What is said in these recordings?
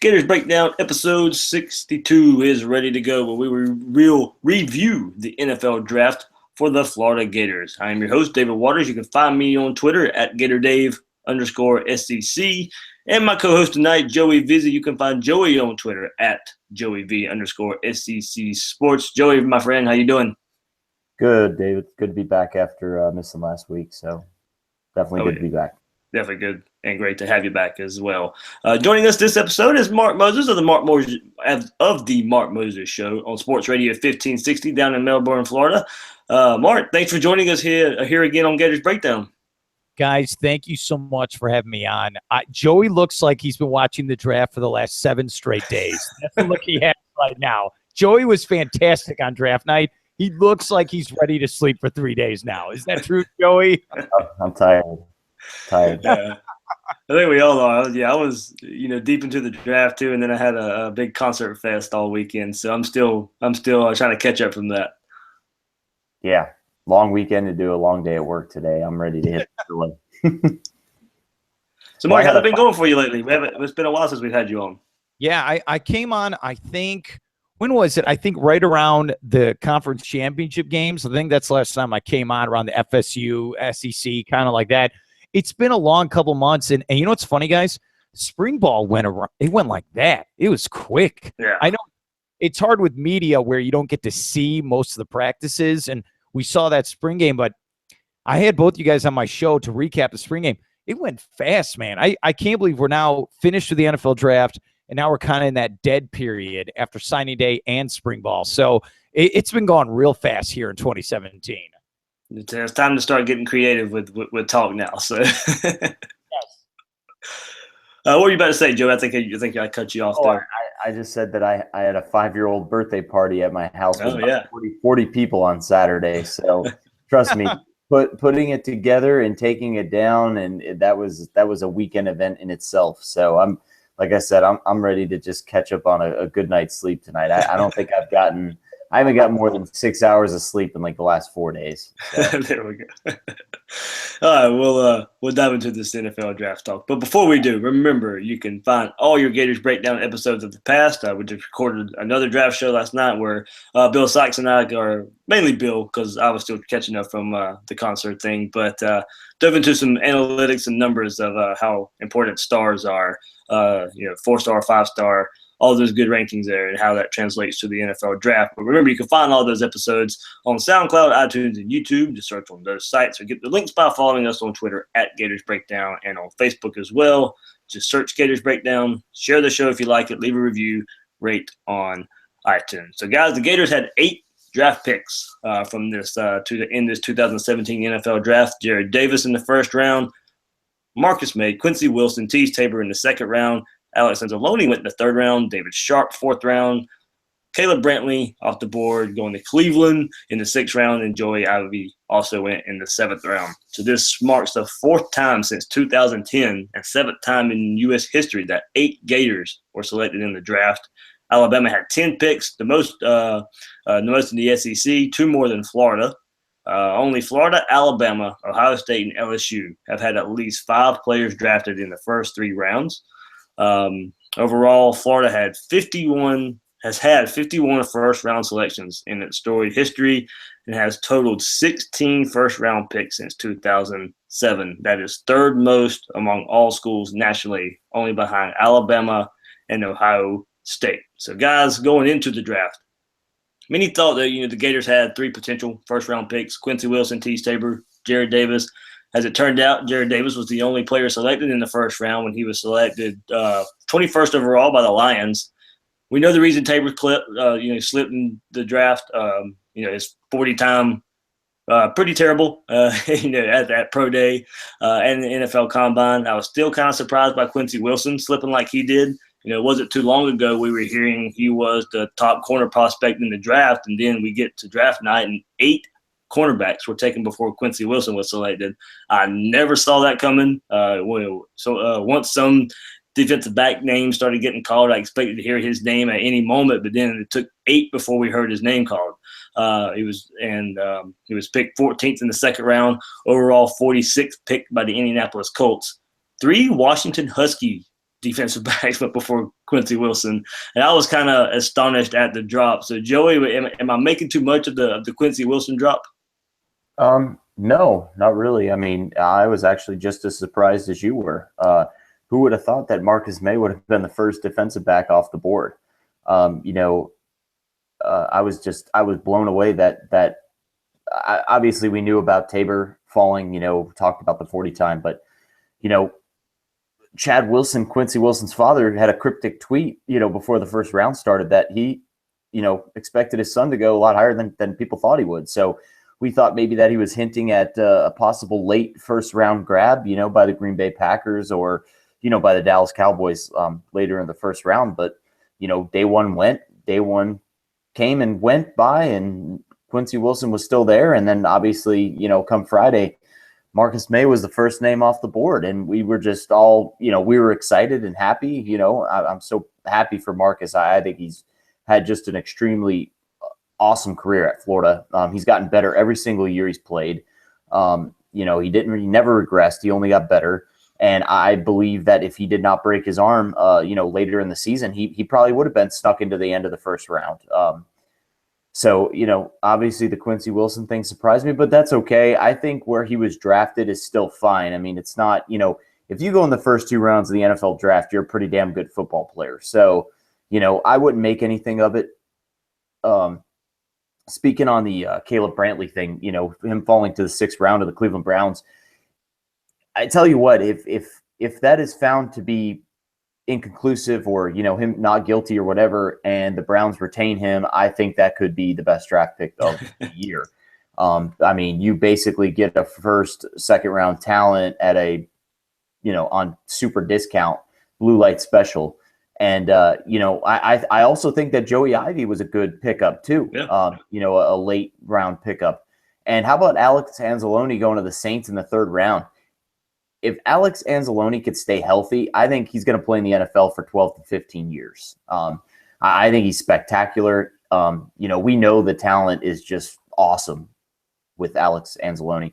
Gators Breakdown episode 62 is ready to go, where will review the NFL draft for the Florida Gators. I am your host, David Waters. You can find me on Twitter at GatorDave_SEC. And my co-host tonight, Joey Vizzi. You can find Joey on Twitter at JoeyV_SEC Sports. Joey, my friend, how you doing? Good, David. Good to be back after missing last week. So definitely good to be back. Definitely good and great to have you back as well. Joining us this episode is Mark Moses of the Mark Moses Show on Sports Radio 1560 down in Melbourne, Florida. Mark, thanks for joining us here again on Gators Breakdown. Guys, thank you so much for having me on. Joey looks like he's been watching the draft for the last 7 straight days. That's the look he has right now. Joey was fantastic on draft night. He looks like he's ready to sleep for 3 days now. Is that true, Joey? I'm tired. Yeah. I think we all are. I was, deep into the draft too, and then I had a big concert fest all weekend, so I'm still trying to catch up from that. Yeah, long weekend to do a long day at work today. I'm ready to hit the leg. So, Mark, how's it been going for you lately? It's been a while since we've had you on. Yeah, I came on. I think when was it? I think right around the conference championship games. I think that's the last time I came on, around the FSU, SEC, kind of like that. It's been a long couple months, and you know what's funny, guys? Spring ball went around. It went like that. It was quick. Yeah. I know it's hard with media where you don't get to see most of the practices, and we saw that spring game, but I had both you guys on my show to recap the spring game. It went fast, man. I can't believe we're now finished with the NFL draft, and now we're kind of in that dead period after signing day and spring ball. So it's been going real fast here in 2017. It's time to start getting creative with talk now. So, yes. What were you about to say, Joe? I think I cut you off there. I just said that I had a 5-year-old birthday party at my house with 40 people on Saturday. So trust me, putting it together and taking it down, and that was a weekend event in itself. So I'm ready to just catch up on a good night's sleep tonight. I don't think I haven't got more than 6 hours of sleep in like the last 4 days. So. There we go. All right, we'll dive into this NFL draft talk. But before we do, remember, you can find all your Gators Breakdown episodes of the past. We just recorded another draft show last night where Bill Sykes and I, or mainly Bill, because I was still catching up from the concert thing, but dove into some analytics and numbers of how important stars are, 4-star, 5-star, all those good rankings there and how that translates to the NFL draft. But remember, you can find all those episodes on SoundCloud, iTunes, and YouTube. Just search on those sites or get the links by following us on Twitter at Gators Breakdown and on Facebook as well. Just search Gators Breakdown, share the show if you like it, leave a review, rate on iTunes. So, guys, the Gators had 8 draft picks from this in this 2017 NFL draft. Jared Davis in the first round, Marcus May, Quincy Wilson, Tease Tabor in the second round, Alex Anzalone went in the third round. David Sharp, 4th round. Caleb Brantley off the board, going to Cleveland in the 6th round. And Joey Ivy also went in the 7th round. So this marks the 4th time since 2010 and 7th time in U.S. history that 8 Gators were selected in the draft. Alabama had 10 picks, the most in the SEC, 2 more than Florida. Only Florida, Alabama, Ohio State, and LSU have had at least 5 players drafted in the first 3 rounds. Overall, Florida has had 51 first-round selections in its storied history and has totaled 16 first-round picks since 2007. That is 3rd most among all schools nationally, only behind Alabama and Ohio State. So, guys, going into the draft, many thought that the Gators had 3 potential first-round picks: Quincy Wilson, Tease Tabor, Jared Davis. As it turned out, Jared Davis was the only player selected in the first round when he was selected 21st overall by the Lions. We know the reason Tabor slipped in the draft. His 40 time, pretty terrible, at that pro day and the NFL Combine. I was still kind of surprised by Quincy Wilson slipping like he did. It wasn't too long ago we were hearing he was the top corner prospect in the draft, and then we get to draft night and 8 cornerbacks were taken before Quincy Wilson was selected. I never saw that coming. Once some defensive back names started getting called, I expected to hear his name at any moment, but then it took 8 before we heard his name called. He was picked 14th in the second round, overall 46th picked by the Indianapolis Colts. 3 Washington Husky defensive backs, but before Quincy Wilson. And I was kind of astonished at the drop. So, Joey, am I making too much of the Quincy Wilson drop? No, not really. I mean, I was actually just as surprised as you were. Who would have thought that Marcus May would have been the first defensive back off the board? You know, I was blown away that obviously we knew about Tabor falling, you know, talked about the 40 time, but, you know, Chad Wilson, Quincy Wilson's father, had a cryptic tweet, you know, before the first round started that he, you know, expected his son to go a lot higher than people thought he would. So we thought maybe that he was hinting at a possible late first round grab, you know, by the Green Bay Packers or, you know, by the Dallas Cowboys later in the first round. But, you know, day one came and went by, and Quincy Wilson was still there. And then obviously, you know, come Friday, Marcus May was the first name off the board, and we were just all, you know, we were excited and happy. You know, I'm so happy for Marcus. I think he's had just an extremely awesome career at Florida. He's gotten better every single year he's played. You know, he never regressed. He only got better. And I believe that if he did not break his arm, you know, later in the season, he probably would have been stuck into the end of the first round. So, you know, obviously the Quincy Wilson thing surprised me, but that's okay. I think where he was drafted is still fine. I mean, it's not, you know, if you go in the first 2 rounds of the NFL draft, you're a pretty damn good football player. So, you know, I wouldn't make anything of it. Speaking on the Caleb Brantley thing, you know, him falling to the 6th round of the Cleveland Browns, I tell you what, if that is found to be inconclusive or, you know, him not guilty or whatever, and the Browns retain him, I think that could be the best draft pick of the year. I mean, you basically get a first, 2nd round talent at a, you know, on super discount, blue light special. And, you know, I also think that Joey Ivy was a good pickup too. Yeah. You know, a late round pickup. And how about Alex Anzalone going to the Saints in the 3rd round? If Alex Anzalone could stay healthy, I think he's going to play in the NFL for 12 to 15 years. I think he's spectacular. You know, we know the talent is just awesome with Alex Anzalone.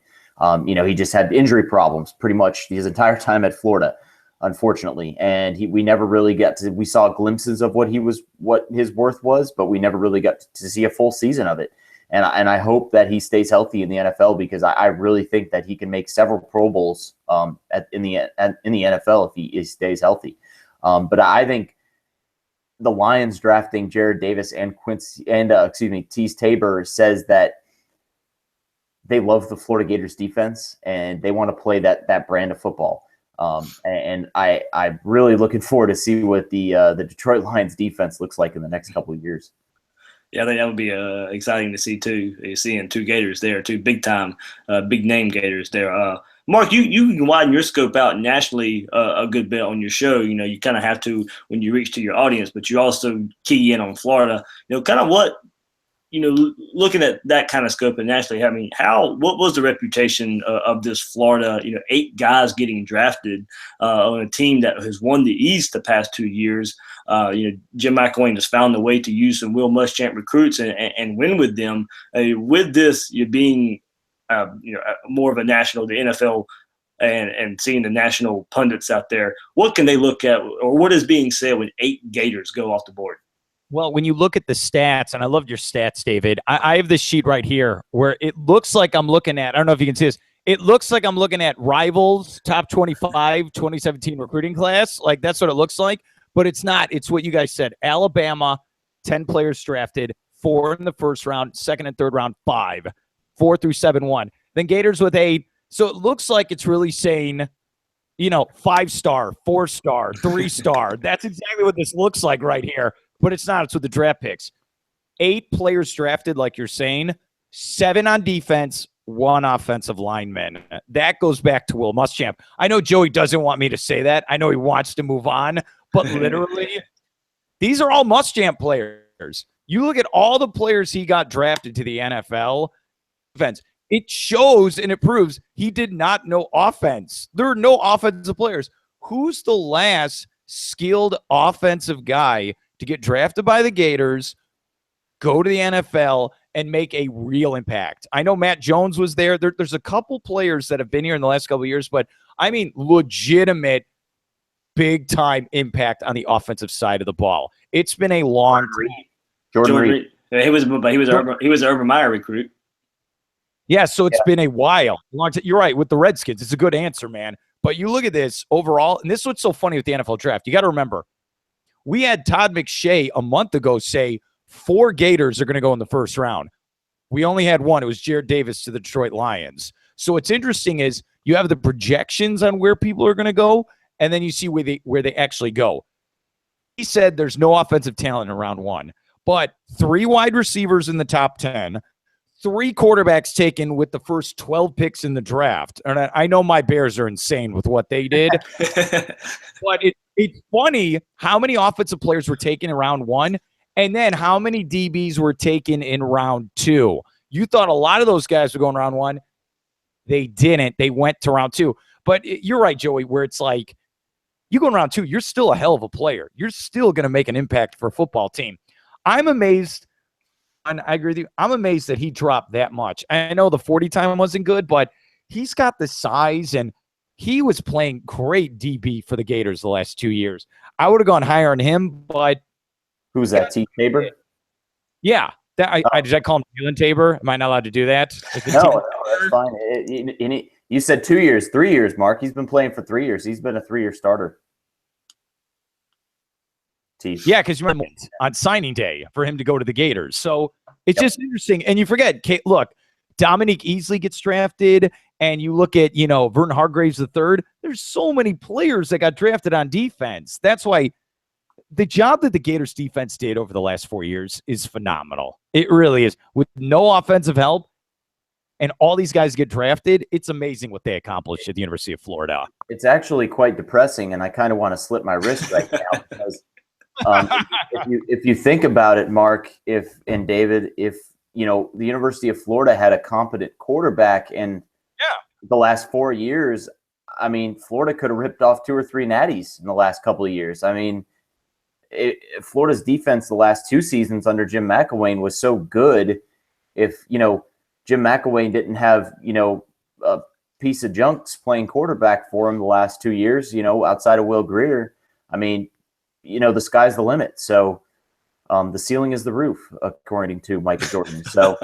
You know, he just had injury problems pretty much his entire time at Florida, unfortunately. And we never really we saw glimpses of what his worth was, but we never really got to see a full season of it. And I hope that he stays healthy in the NFL, because I really think that he can make several Pro Bowls in the NFL if he stays healthy. But I think the Lions drafting Jared Davis and Tease Tabor says that they love the Florida Gators defense and they want to play that brand of football. And I'm really looking forward to see what the Detroit Lions defense looks like in the next couple of years. Yeah, I think that would be exciting to see too. Seeing 2 Gators there, 2 big time, big name Gators there. Mark, you can widen your scope out nationally a good bit on your show. You know, you kind of have to when you reach to your audience, but you also key in on Florida. You know, kind of what, you know, looking at that kind of scope and nationally, I mean, what was the reputation of this Florida, you know, 8 guys getting drafted on a team that has won the East the past 2 years? You know, Jim McElwain has found a way to use some Will Muschamp recruits and win with them. With this, you're being, you know, more of a national, the NFL, and seeing the national pundits out there. What can they look at, or what is being said when 8 Gators go off the board? Well, when you look at the stats, and I loved your stats, David, I have this sheet right here where it looks like I'm looking at, I don't know if you can see this, it looks like I'm looking at Rivals top 25 2017 recruiting class. Like, that's what it looks like, but it's not. It's what you guys said. Alabama, 10 players drafted, 4 in the first round, 2nd and 3rd round, 5, 4 through 7-1. Then Gators with 8. So it looks like it's really saying, you know, 5-star, 4-star, 3-star. That's exactly what this looks like right here. But it's not. It's with the draft picks. 8 players drafted, like you're saying, 7 on defense, 1 offensive lineman. That goes back to Will Muschamp. I know Joey doesn't want me to say that. I know he wants to move on, but literally, these are all Muschamp players. You look at all the players he got drafted to the NFL defense. It shows and it proves he did not know offense. There are no offensive players. Who's the last skilled offensive guy to get drafted by the Gators, go to the NFL, and make a real impact? I know Matt Jones was there. There's a couple players that have been here in the last couple of years, but I mean legitimate big time impact on the offensive side of the ball. It's been a long time. Jordan Reed. He was an Urban Meyer recruit. Yeah, so it's been a while. You're right with the Redskins. It's a good answer, man. But you look at this overall, and this is what's so funny with the NFL draft. You got to remember, we had Todd McShay a month ago say 4 Gators are going to go in the first round. We only had one. It was Jared Davis to the Detroit Lions. So what's interesting is you have the projections on where people are going to go, and then you see where they actually go. He said there's no offensive talent in round 1, but 3 wide receivers in the top 10, 3 quarterbacks taken with the first 12 picks in the draft. And I know my Bears are insane with what they did, but it's funny how many offensive players were taken in round 1 and then how many DBs were taken in round 2. You thought a lot of those guys were going round 1. They didn't. They went to round 2. But you're right, Joey, where it's like you go in round 2, you're still a hell of a player. You're still going to make an impact for a football team. I'm amazed. And I agree with you. I'm amazed that he dropped that much. I know the 40 time wasn't good, but he's got the size, and he was playing great DB for the Gators the last 2 years. I would have gone higher on him, but who's that? T. Tabor? Yeah. Did I call him Jalen Tabor? Am I not allowed to do that? No, that's fine. You said 2 years, 3 years, Mark. He's been playing for 3 years. He's been a 3-year starter. Yeah, because you remember on signing day for him to go to the Gators. So it's just interesting. And you forget, look, Dominique Easley gets drafted, and you look at, Vernon Hargraves III. There's so many players that got drafted on defense. That's why the job that the Gators defense did over the last 4 years is phenomenal. It really is. With no offensive help and all these guys get drafted, it's amazing what they accomplished at the University of Florida. It's actually quite depressing, and I kind of want to slip my wrist right now because if you think about it, Mark, and David, if the University of Florida had a competent quarterback in the last 4 years, I mean, Florida could have ripped off 2 or 3 natties in the last couple of years. I mean, Florida's defense the last 2 seasons under Jim McElwain was so good. If Jim McElwain didn't have a piece of junks playing quarterback for him the last 2 years, outside of Will Grier, I mean, the sky's the limit. So the ceiling is the roof, according to Michael Jordan. So,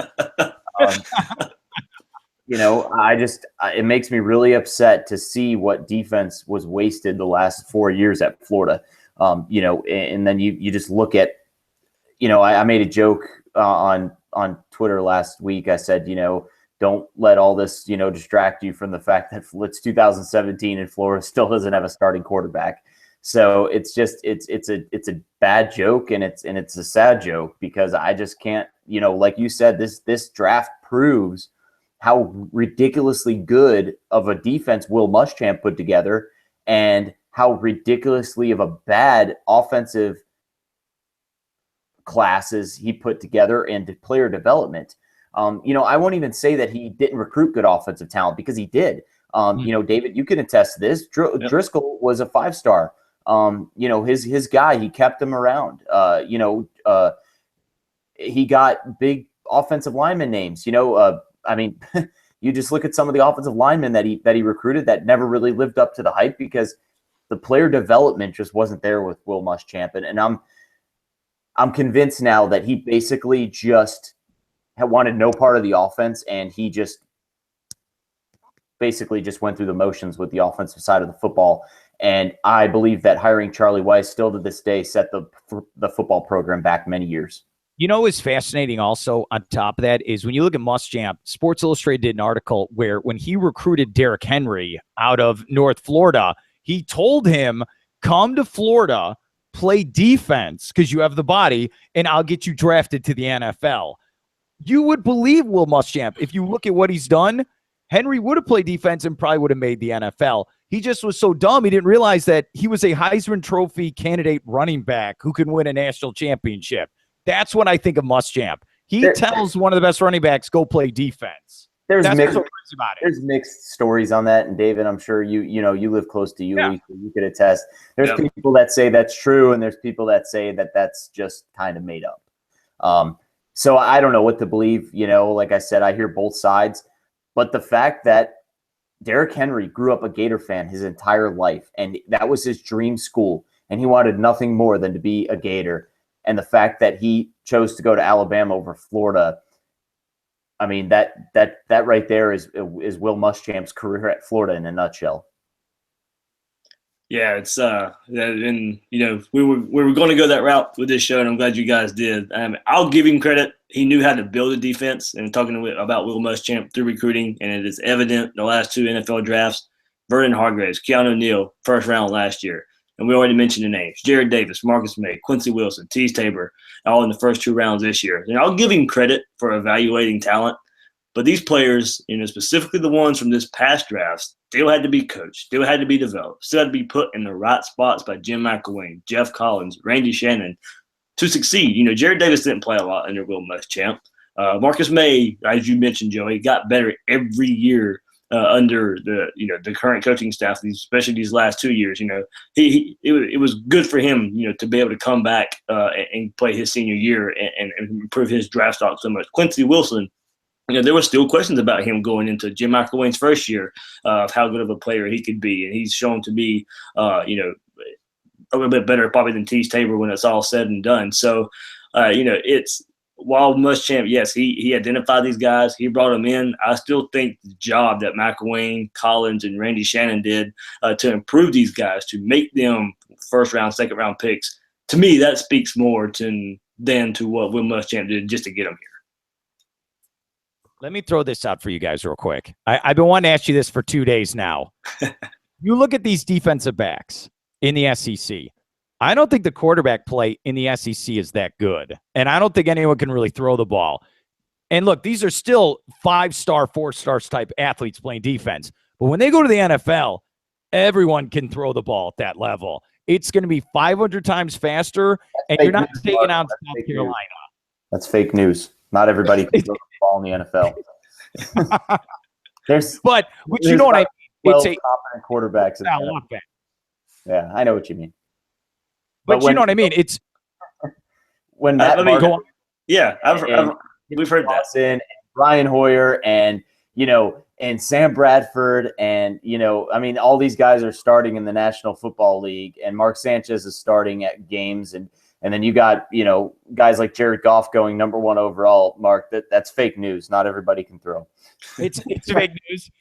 it makes me really upset to see what defense was wasted the last 4 years at Florida. And then you just look at, I made a joke on Twitter last week. I said, don't let all this, distract you from the fact that it's 2017 and Florida still doesn't have a starting quarterback. So it's just it's a bad joke, and it's a sad joke because I just can't, like you said, this draft proves how ridiculously good of a defense Will Muschamp put together and how ridiculously of a bad offensive classes he put together and player development. I won't even say that he didn't recruit good offensive talent, because he did. David, you can attest to this. Driscoll was a 5-star. His guy, he kept him around. He got big offensive lineman names. I mean, you just look at some of the offensive linemen that he recruited that never really lived up to the hype because the player development just wasn't there with Will Muschamp. And I'm convinced now that he basically just wanted no part of the offense, and he just basically just went through the motions with the offensive side of the football. And I believe that hiring Charlie Weiss still to this day set the football program back many years. What's fascinating also on top of that is when you look at Muschamp, Sports Illustrated did an article where when he recruited Derrick Henry out of North Florida, he told him, come to Florida, play defense because you have the body, and I'll get you drafted to the NFL. You would believe Will Muschamp. If you look at what he's done, Henry would have played defense and probably would have made the NFL. He just was so dumb. He didn't realize that he was a Heisman Trophy candidate running back who could win a national championship. That's what I think of Muschamp. He tells one of the best running backs, go play defense. There's mixed stories on that. And David, I'm sure you live close to Yulee, so you could attest. There's people that say that's true, and there's people that say that that's just kind of made up. So I don't know what to believe. Like I said, I hear both sides. But the fact that Derrick Henry grew up a Gator fan his entire life, and that was his dream school, and he wanted nothing more than to be a Gator. And the fact that he chose to go to Alabama over Florida, I mean, that right there is Will Muschamp's career at Florida in a nutshell. Yeah, it's and we were going to go that route with this show, and I'm glad you guys did. I'll give him credit. He knew how to build a defense, and talking about Will Muschamp through recruiting, and it is evident in the last 2 NFL drafts. Vernon Hargreaves, Keanu Neal, first round last year, and we already mentioned the names: Jared Davis, Marcus May, Quincy Wilson, Tease Tabor, all in the first 2 rounds this year. And I'll give him credit for evaluating talent. But these players, specifically the ones from this past draft, still had to be coached, still had to be developed, still had to be put in the right spots by Jim McElwain, Jeff Collins, Randy Shannon to succeed. Jared Davis didn't play a lot under Will Muschamp. Marcus May, as you mentioned, Joey, got better every year under the current coaching staff, especially these last 2 years. It was good for him, to be able to come back and play his senior year and improve his draft stock so much. Quincy Wilson, there were still questions about him going into Jim McElwain's first year of how good of a player he could be. And he's shown to be, a little bit better probably than Tease Tabor when it's all said and done. So, it's while Muschamp, yes, he identified these guys. He brought them in. I still think the job that McElwain, Collins, and Randy Shannon did to improve these guys, to make them first-round, second-round picks, to me, that speaks more than to what Will Muschamp did just to get them here. Let me throw this out for you guys real quick. I've been wanting to ask you this for 2 days now. You look at these defensive backs in the SEC. I don't think the quarterback play in the SEC is that good. And I don't think anyone can really throw the ball. And look, these are still 5-star, 4-stars type athletes playing defense. But when they go to the NFL, everyone can throw the ball at that level. It's going to be 500 times faster, and you're not taking out South Carolina. That's fake news. Not everybody can throw the ball in the NFL. But you know what I mean? It's competent quarterbacks. Yeah, I know what you mean. But you know what I mean? It's when Matt go on. Yeah, we've heard that. And Brian Hoyer and Sam Bradford and all these guys are starting in the National Football League, and Mark Sanchez is starting at games, and then you got guys like Jared Goff going number 1 overall. Mark, that's fake news. Not everybody can throw. It's fake news.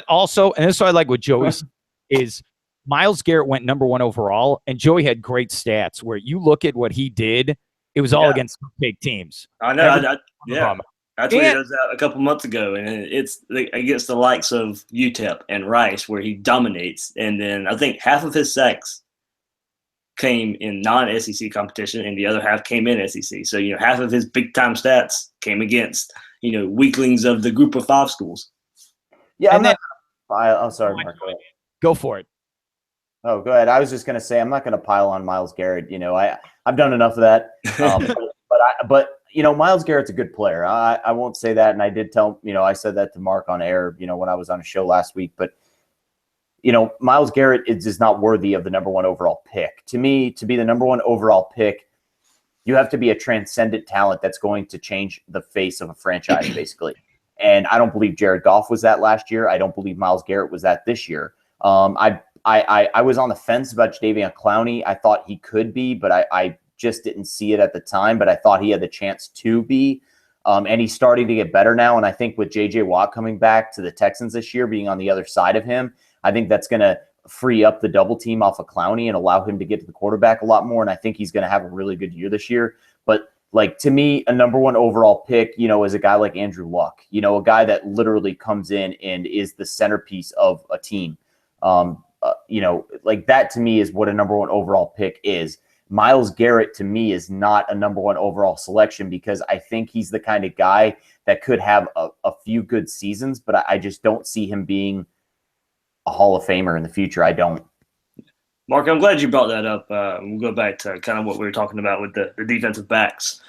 Also, and this is what I like with Joey is Myles Garrett went number 1 overall, and Joey had great stats where you look at what he did. It was all against big teams. I know. I tweeted those out a couple months ago, and it's against the likes of UTEP and Rice where he dominates. And then I think half of his sacks came in non-SEC competition, and the other half came in SEC. So, half of his big-time stats came against, weaklings of the group of 5 schools. Yeah, I'm sorry, Mark. Go for it. Oh, go ahead. I was just going to say I'm not going to pile on Myles Garrett. I've done enough of that. But Myles Garrett's a good player. I won't say that, and I did tell I said that to Mark on air. When I was on a show last week. But Myles Garrett is not worthy of the number 1 overall pick. To me, to be the number 1 overall pick, you have to be a transcendent talent that's going to change the face of a franchise, basically. And I don't believe Jared Goff was that last year. I don't believe Myles Garrett was that this year. I was on the fence about Jadeveon Clowney. I thought he could be, but I just didn't see it at the time. But I thought he had the chance to be. And he's starting to get better now. And I think with J.J. Watt coming back to the Texans this year, being on the other side of him, I think that's going to free up the double team off of Clowney and allow him to get to the quarterback a lot more. And I think he's going to have a really good year this year. But to me, a number 1 overall pick, is a guy like Andrew Luck, a guy that literally comes in and is the centerpiece of a team. That to me is what a number 1 overall pick is. Myles Garrett to me is not a number 1 overall selection because I think he's the kind of guy that could have a few good seasons, but I just don't see him being a Hall of Famer in the future. I don't. Mark, I'm glad you brought that up. We'll go back to kind of what we were talking about with the defensive backs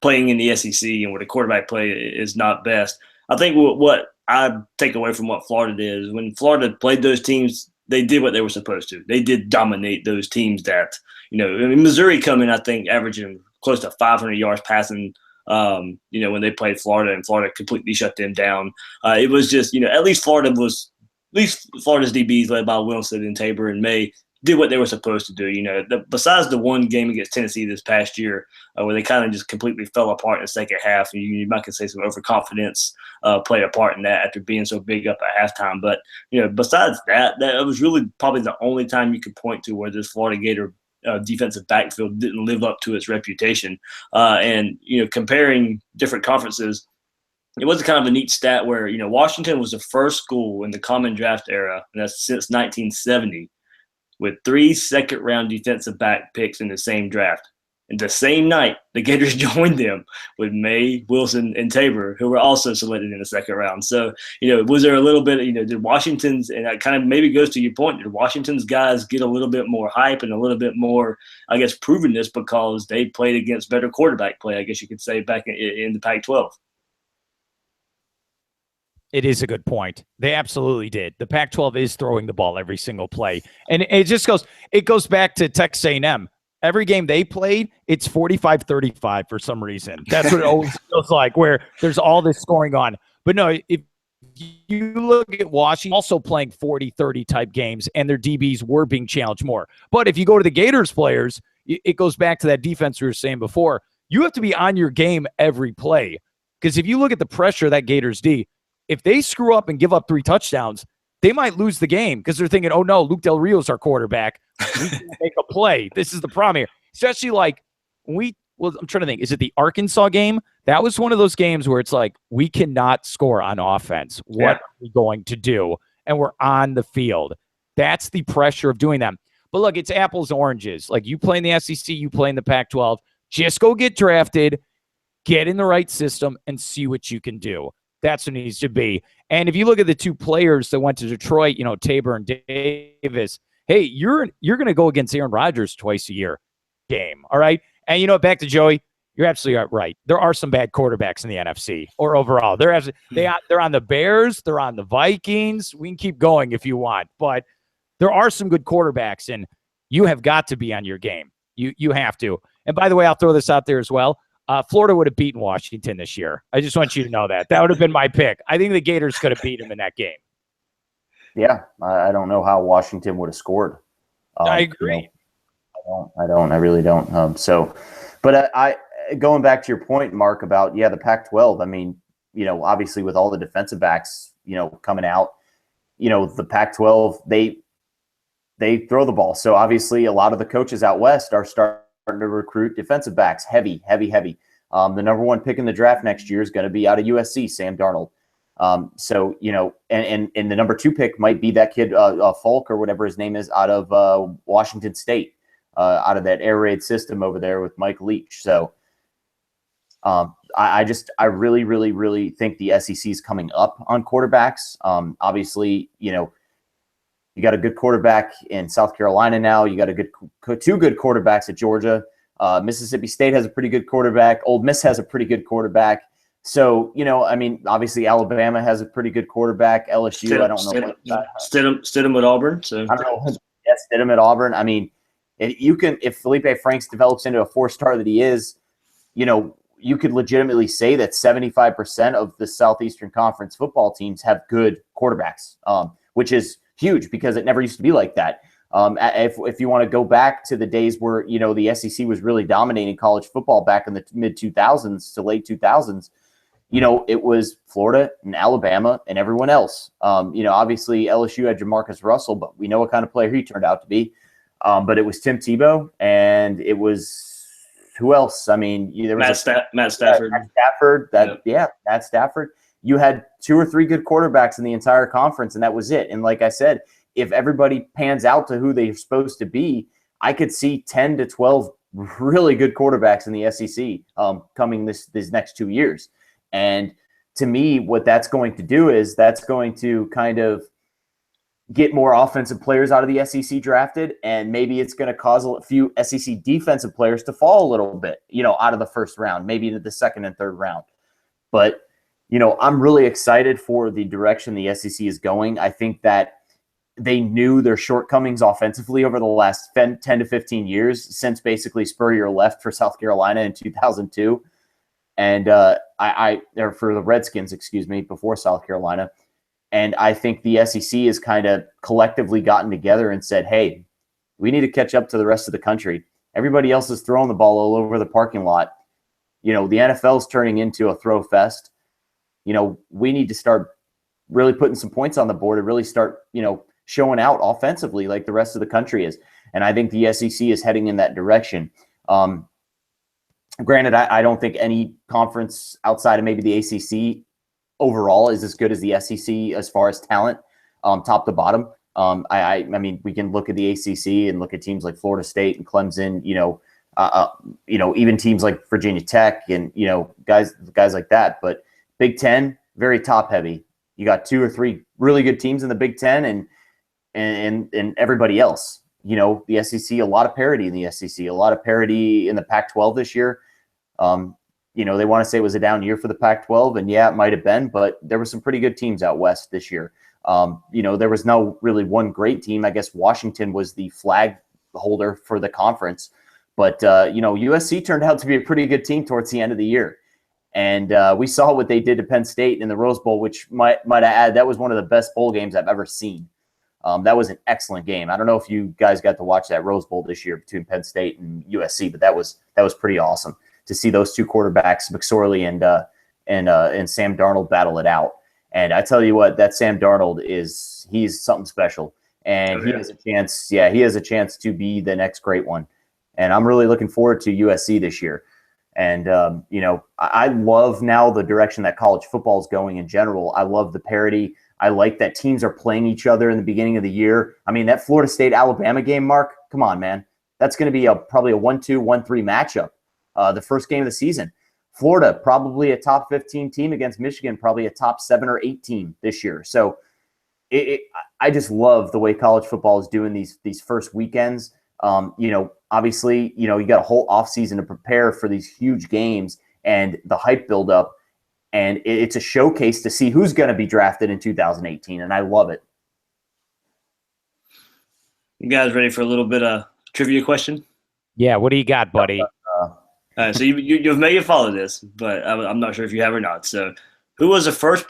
playing in the SEC and where the quarterback play is not best. I think what I take away from what Florida did is when Florida played those teams, they did what they were supposed to. They did dominate those teams that, Missouri coming, I think, averaging close to 500 yards passing, when they played Florida, and Florida completely shut them down. It was just, at least Florida was least Florida's DBs led by Wilson and Tabor and May did what they were supposed to do. You know, besides the one game against Tennessee this past year, where they kind of just completely fell apart in the second half, and you might could say some overconfidence played a part in that after being so big up at halftime. But you know, besides that was really probably the only time you could point to where this Florida Gator defensive backfield didn't live up to its reputation. And you know, comparing different conferences, it was a kind of a neat stat where, you know, Washington was the first school in the common draft era, and that's since 1970, with 3 second-round defensive back picks in the same draft. And the same night, the Gators joined them with May, Wilson, and Tabor, who were also selected in the second round. So, you know, was there a little bit, you know, did Washington's, and that kind of maybe goes to your point, did Washington's guys get a little bit more hype and a little bit more, I guess, provenness because they played against better quarterback play, I guess you could say, back in the Pac-12? It is a good point. They absolutely did. The Pac-12 is throwing the ball every single play. And it goes back to Texas A&M. Every game they played, it's 45-35 for some reason. That's what it always feels like, where there's all this scoring on. But no, if you look at Washington, also playing 40-30 type games, and their DBs were being challenged more. But if you go to the Gators players, it goes back to that defense we were saying before. You have to be on your game every play. Because if you look at the pressure that Gators D, if they screw up and give up 3 touchdowns, they might lose the game because they're thinking, oh, no, Luke Del Rio's our quarterback. We can make a play. This is the problem here. Especially like I'm trying to think, is it the Arkansas game? That was one of those games where it's like, we cannot score on offense. What are we going to do? And we're on the field. That's the pressure of doing that. But look, it's apples and oranges. Like, you play in the SEC, you play in the Pac-12. Just go get drafted, get in the right system, and see what you can do. That's what it needs to be. And if you look at the 2 players that went to Detroit, you know, Tabor and Davis, hey, you're going to go against Aaron Rodgers twice a year game, all right? And, you know, back to Joey, you're absolutely right. There are some bad quarterbacks in the NFC or overall. They're on the Bears. They're on the Vikings. We can keep going if you want. But there are some good quarterbacks, and you have got to be on your game. You have to. And by the way, I'll throw this out there as well. Florida would have beaten Washington this year. I just want you to know that. That would have been my pick. I think the Gators could have beat him in that game. Yeah, I don't know how Washington would have scored. I agree. I really don't. But I going back to your point, Mark, about the Pac-12. I mean, you know, obviously with all the defensive backs, you know, coming out, you know, the Pac-12 they throw the ball. So obviously a lot of the coaches out west are starting to recruit defensive backs, heavy. The number 1 pick in the draft next year is going to be out of USC, Sam Darnold. So, you know, and the number 2 pick might be that kid, Falk or whatever his name is, out of Washington State, out of that air raid system over there with Mike Leach. So I really, really, really think the SEC is coming up on quarterbacks. Obviously, you know, you got a good quarterback in South Carolina now. You got 2 good quarterbacks at Georgia. Mississippi State has a pretty good quarterback. Ole Miss has a pretty good quarterback. So, you know, I mean, obviously Alabama has a pretty good quarterback. LSU, I don't know. Stidham at Auburn. So I don't know. Yeah, Stidham at Auburn. I mean, if Felipe Franks develops into a 4-star that he is, you know, you could legitimately say that 75% of the Southeastern Conference football teams have good quarterbacks, which is huge because it never used to be like that. If you want to go back to the days where, you know, the SEC was really dominating college football back in the mid 2000s to late 2000s, you know, it was Florida and Alabama and everyone else. You know, obviously LSU had Jamarcus Russell, but we know what kind of player he turned out to be. But it was Tim Tebow, and it was who else? I mean, there was Matt Stafford. Matt Stafford. You had 2 or 3 good quarterbacks in the entire conference, and that was it. And like I said, if everybody pans out to who they're supposed to be, I could see 10 to 12 really good quarterbacks in the SEC coming these next 2 years. And to me, what that's going to do is that's going to kind of get more offensive players out of the SEC drafted, and maybe it's going to cause a few SEC defensive players to fall a little bit, you know, out of the first round, maybe into the 2nd and 3rd round. But, you know, I'm really excited for the direction the SEC is going. I think that they knew their shortcomings offensively over the last 10 to 15 years since basically Spurrier left for South Carolina in 2002. And or for the Redskins, before South Carolina. And I think the SEC has kind of collectively gotten together and said, hey, we need to catch up to the rest of the country. Everybody else is throwing the ball all over the parking lot. The NFL is turning into a throw fest. We need to start really putting some points on the board and really start, showing out offensively like the rest of the country is. And I think the SEC is heading in that direction. Granted, I don't think any conference outside of maybe the ACC overall is as good as the SEC as far as talent, top to bottom. I mean, we can look at the ACC and look at teams like Florida State and Clemson, even teams like Virginia Tech and, guys like that. But Big Ten, very top heavy. You got 2 or 3 really good teams in the Big Ten and everybody else. The SEC, a lot of parity in the SEC, a lot of parity in the Pac-12 this year. They want to say it was a down year for the Pac-12, and yeah, it might have been, but there were some pretty good teams out west this year. There was no really one great team. I guess Washington was the flag holder for the conference, but USC turned out to be a pretty good team towards the end of the year. And we saw what they did to Penn State in the Rose Bowl, which might I add, that was one of the best bowl games I've ever seen. That was an excellent game. I don't know if you guys got to watch that Rose Bowl this year between Penn State and USC, but that was pretty awesome to see those two quarterbacks, McSorley and Sam Darnold, battle it out. And I tell you what, that Sam Darnold he's something special, and he has a chance. Yeah, he has a chance to be the next great one. And I'm really looking forward to USC this year. And I love now the direction that college football is going in general. I love the parity. I like that teams are playing each other in the beginning of the year. I mean, that Florida State-Alabama game, Mark, come on, man. That's going to be probably a 1-2, 1-3 matchup, the first game of the season. Florida, probably a top 15 team against Michigan, probably a top 7 or 8 team this year. So I just love the way college football is doing these first weekends. Obviously, you got a whole offseason to prepare for these huge games and the hype buildup. And it's a showcase to see who's going to be drafted in 2018, and I love it. You guys ready for a little bit of trivia question? Yeah, what do you got, buddy? So you may have followed this, but I'm not sure if you have or not. So, who was the first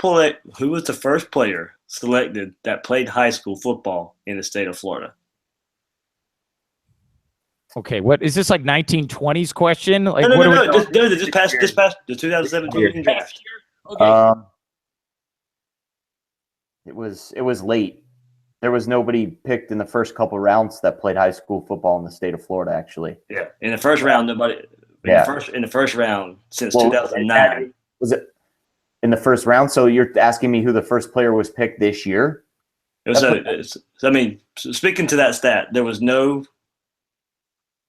player selected that played high school football in the state of Florida? Okay, what is this, like 1920s question? Like, no. Just past the 2017 draft. Okay. It was late. There was nobody picked in the first couple rounds that played high school football in the state of Florida, actually. Yeah, in the first round, nobody. In the first round since 2009. Was it in the first round? So you're asking me who the first player was picked this year? Speaking to that stat, there was no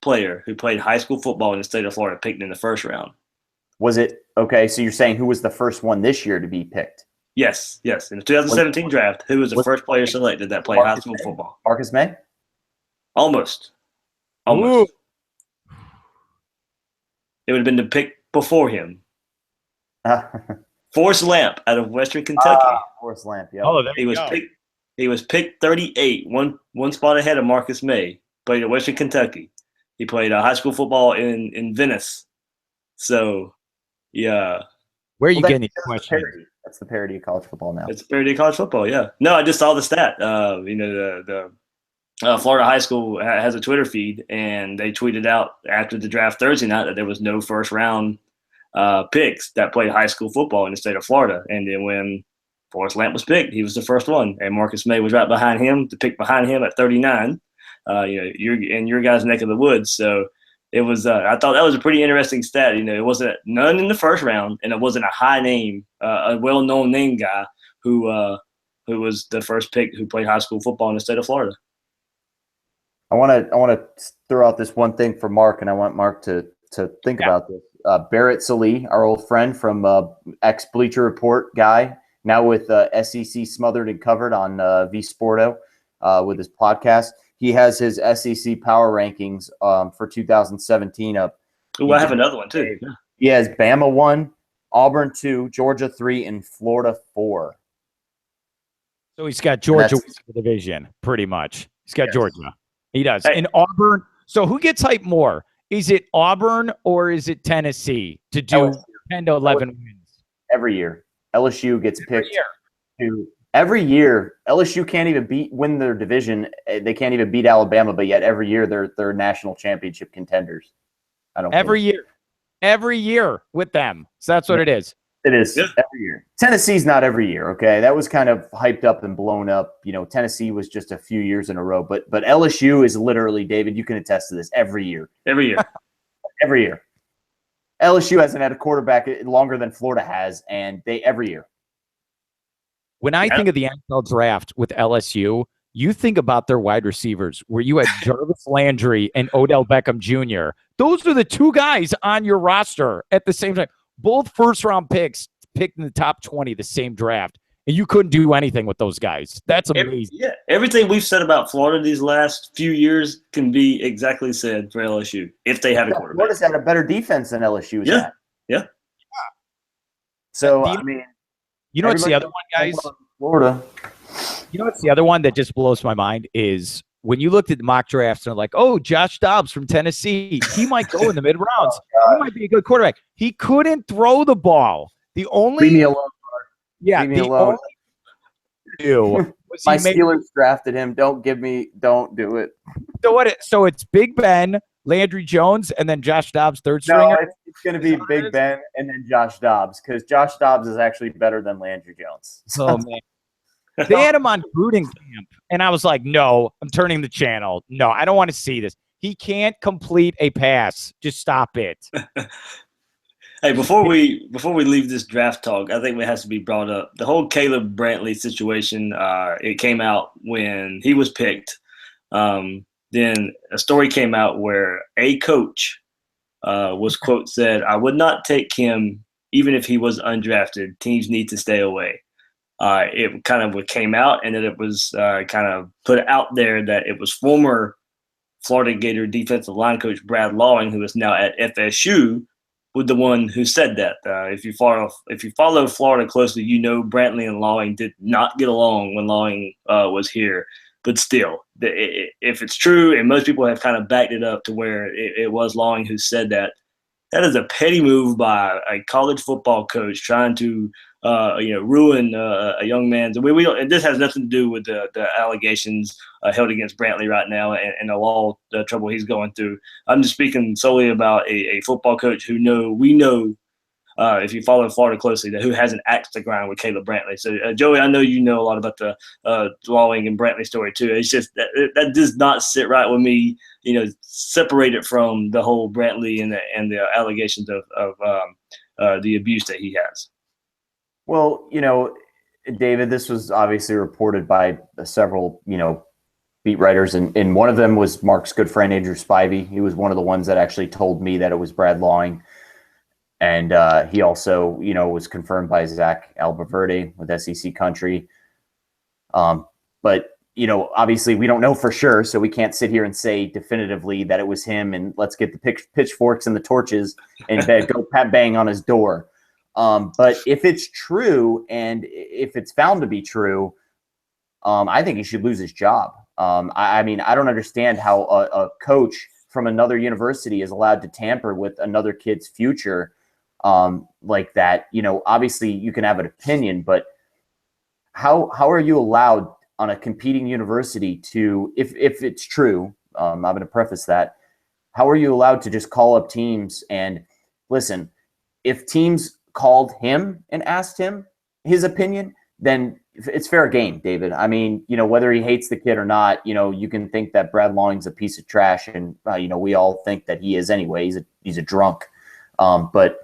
player who played high school football in the state of Florida picked in the first round. Was it okay? So you're saying who was the first one this year to be picked? Yes. In the 2017 draft, who was the first player selected that played high school football? Marcus May? Almost. Ooh. It would have been the pick before him. Forrest Lamp out of Western Kentucky. Forrest Lamp, yeah. Oh, there you go. He was picked 38, one spot ahead of Marcus May. Played at Western Kentucky. He played high school football in Venice. So, yeah. Where are you getting these questions? That's the parody of college football now. It's the parody of college football, yeah. No, I just saw the stat. The Florida high school has a Twitter feed, and they tweeted out after the draft Thursday night that there was no first-round picks that played high school football in the state of Florida. And then when Forrest Lamp was picked, he was the first one, and Marcus May was right behind him, the pick behind him at 39. You're in your guys' neck of the woods. So it was. I thought that was a pretty interesting stat. It wasn't none in the first round, and it wasn't a high name, a well-known name guy who was the first pick who played high school football in the state of Florida. I want to throw out this one thing for Mark, and I want Mark to think about this. Barrett Salee, our old friend from ex Bleacher Report guy, now with SEC Smothered and Covered on V Sporto with his podcast. He has his SEC power rankings for 2017 up. Oh, I have another one too. He has Bama 1, Auburn 2, Georgia 3, and Florida 4. So he's got Georgia division, pretty much. He's got Georgia. He does. And Auburn. So who gets hyped more? Is it Auburn or is it Tennessee to do 10 to 11 wins? Every year. LSU gets picked every year LSU can't even win their division. They can't even beat Alabama, but yet every year they're national championship contenders. I don't every year with them. So that's what it is. It is every year. Tennessee's not every year. Okay, that was kind of hyped up and blown up. Tennessee was just a few years in a row, but LSU is literally, David, you can attest to this, every year. Every year. Every year. LSU hasn't had a quarterback longer than Florida has, and they every year. When I think of the NFL draft with LSU, you think about their wide receivers, where you had Jarvis Landry and Odell Beckham Jr. Those are the two guys on your roster at the same time. Both first-round picks picked in the top 20 the same draft, and you couldn't do anything with those guys. That's amazing. Everything we've said about Florida these last few years can be exactly said for LSU if they had a quarterback. Florida's had a better defense than LSU's had. Yeah. So, you know what's the other one, guys? Florida. You know what's the other one that just blows my mind is when you looked at the mock drafts and they're like, oh, Josh Dobbs from Tennessee, he might go in the mid rounds. He might be a good quarterback. He couldn't throw the ball. The only leave me alone. Yeah, leave me alone. My Steelers drafted him. Don't do it. So it's Big Ben, Landry Jones, and then Josh Dobbs, third stringer. No, it's going to be Big Ben and then Josh Dobbs, because Josh Dobbs is actually better than Landry Jones. Oh man. They had him on Gruden camp, and I was like, no, I'm turning the channel. No, I don't want to see this. He can't complete a pass. Just stop it. Hey, before we leave this draft talk, I think it has to be brought up. The whole Caleb Brantley situation, it came out when he was picked. Then a story came out where a coach was, quote, said, I would not take him even if he was undrafted. Teams need to stay away. It kind of came out, and then it was kind of put out there that it was former Florida Gator defensive line coach Brad Lawing, who is now at FSU, was the one who said that. If you follow Florida closely, you know Brantley and Lawing did not get along when Lawing was here. But still, if it's true, and most people have kind of backed it up to where it was Lawing who said that, that is a petty move by a college football coach trying to ruin a young man's. We don't, and this has nothing to do with the allegations held against Brantley right now and the trouble he's going through. I'm just speaking solely about a football coach who we know, if you follow Florida closely, that who has an axe to grind with Caleb Brantley. So, Joey, I know you know a lot about the Lawing and Brantley story too. It's just that does not sit right with me. Separate it from the whole Brantley and the allegations of the abuse that he has. Well, David, this was obviously reported by several, beat writers, and one of them was Mark's good friend, Andrew Spivey. He was one of the ones that actually told me that it was Brad Lawing. And he also, was confirmed by Zach Albaverde with SEC Country. But, obviously we don't know for sure, so we can't sit here and say definitively that it was him and let's get the pitchforks and the torches and go bang on his door. But if it's true, and if it's found to be true, I think he should lose his job. I mean, I don't understand how a coach from another university is allowed to tamper with another kid's future like that. Obviously you can have an opinion, but how are you allowed on a competing university to, if it's true, I'm going to preface that, how are you allowed to just call up teams and listen, if teams called him and asked him his opinion, then it's fair game, David. I mean, whether he hates the kid or not, you can think that Brad Lawing's a piece of trash, and we all think that he is anyway. He's a drunk. But